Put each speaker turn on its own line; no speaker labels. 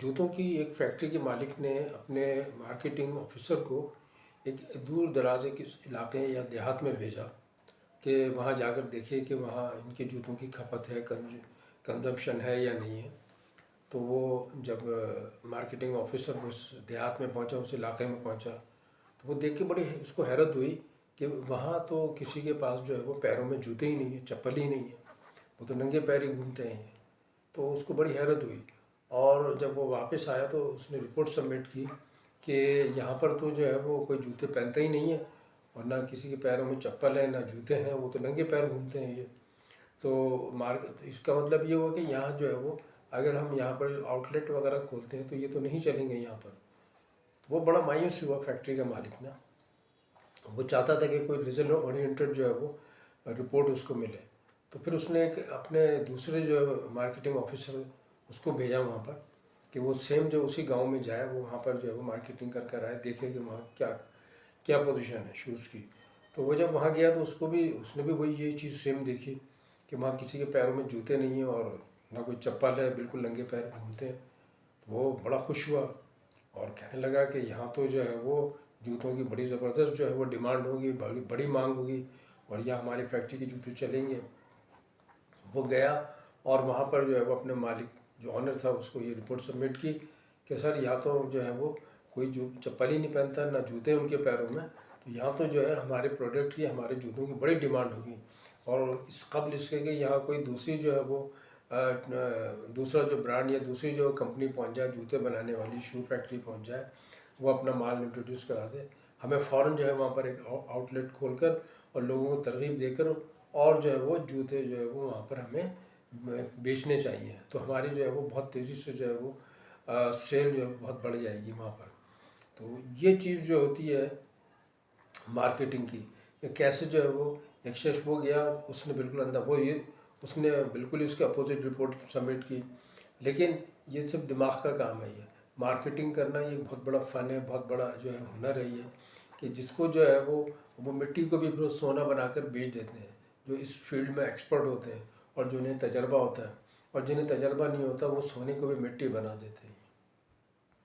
जूतों की एक फैक्ट्री के मालिक ने अपने मार्केटिंग ऑफिसर को एक दूर दराज के इलाके या देहात में भेजा कि वहाँ जाकर देखिए कि वहाँ इनके जूतों की खपत है, कंजम्पशन है या नहीं है। तो वो जब मार्केटिंग ऑफिसर उस देहात में पहुँचा, उस इलाके में पहुँचा, तो वो देख के बड़ी उसको हैरत हुई कि वहाँ तो किसी के पास जो है वो पैरों में जूते ही नहीं है, चप्पल ही नहीं है, वो तो नंगे पैर ही घूमते हैं। तो उसको बड़ी हैरत हुई और जब वो वापस आया तो उसने रिपोर्ट सबमिट की कि यहाँ पर तो जो है वो कोई जूते पहनता ही नहीं है और ना किसी के पैरों में चप्पल है ना जूते हैं, वो तो नंगे पैर घूमते हैं ये। तो इसका मतलब ये हुआ कि यहाँ जो है वो अगर हम यहाँ पर आउटलेट वगैरह खोलते हैं तो ये तो नहीं चलेंगे यहाँ पर। तो वो बड़ा मायूस हुआ फैक्ट्री का मालिक ना। वो चाहता था कि कोई रिजल्ट ओरिएंटेड जो है वो रिपोर्ट उसको मिले। तो फिर उसने एक अपने दूसरे जो मार्केटिंग ऑफिसर उसको भेजा वहाँ पर कि वो सेम जो उसी गांव में जाए, वो वहाँ पर जो है वो मार्केटिंग कर कर आए, देखे कि वहाँ क्या क्या पोजीशन है शूज़ की। तो वो जब वहाँ गया तो उसने भी वही ये चीज़ सेम देखी कि वहाँ किसी के पैरों में जूते नहीं हैं और ना कोई चप्पल है, बिल्कुल नंगे पैर घूमते हैं। तो वो बड़ा खुश हुआ और कहने लगा कि यहाँ तो जो है वो जूतों की बड़ी ज़बरदस्त जो है वो डिमांड होगी, बड़ी बड़ी मांग होगी और यहाँ हमारी फैक्ट्री के जूते चलेंगे। वो गया और वहाँ पर जो है वो अपने मालिक जो ऑनर था उसको ये रिपोर्ट सबमिट की कि सर यहाँ तो जो है वो कोई जो चप्पल ही नहीं पहनता, ना जूते उनके पैरों में, तो यहाँ तो जो है हमारे प्रोडक्ट की, हमारे जूतों की बड़ी डिमांड होगी। और इस कबल इसके कि यहाँ कोई दूसरी जो है वो दूसरा जो ब्रांड या दूसरी जो कंपनी पहुँच जाए, जूते बनाने वाली शू फैक्ट्री पहुँच जाए, वो अपना माल इंट्रोड्यूस करा दे, हमें फ़ौरन जो है वहाँ पर एक आउटलेट खोलकर और लोगों को तरगीब देकर और जो है वो जूते जो है वो वहाँ पर हमें बेचने चाहिए। तो हमारी जो है वो बहुत तेज़ी से जो है वो सेल जो है बहुत बढ़ जाएगी वहाँ पर। तो ये चीज़ जो होती है मार्केटिंग की, कि कैसे जो है वो एक शख्स वो गया, उसने बिल्कुल अंदर वो ये उसने बिल्कुल ही उसके अपोजिट रिपोर्ट सबमिट की। लेकिन ये सब दिमाग का काम है। ये मार्केटिंग करना ये बहुत बड़ा फ़न है, बहुत बड़ा जो है हुनर है ये, कि जिसको जो है वो मिट्टी को भी फिर सोना बनाकर बेच देते हैं, जो इस फील्ड में एक्सपर्ट होते हैं और जिन्हें तजर्बा होता है। और जिन्हें तजर्बा नहीं होता वो सोने को भी मिट्टी बना देते हैं।